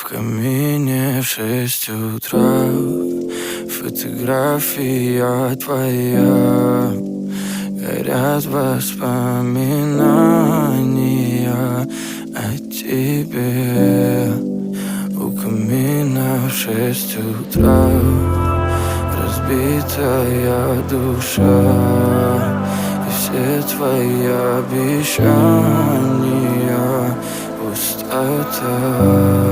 камине в 6 утра фотография твоя. Горят воспоминания о тебе. У камина в 6 утра разбитая душа, и все твои обещания пустота.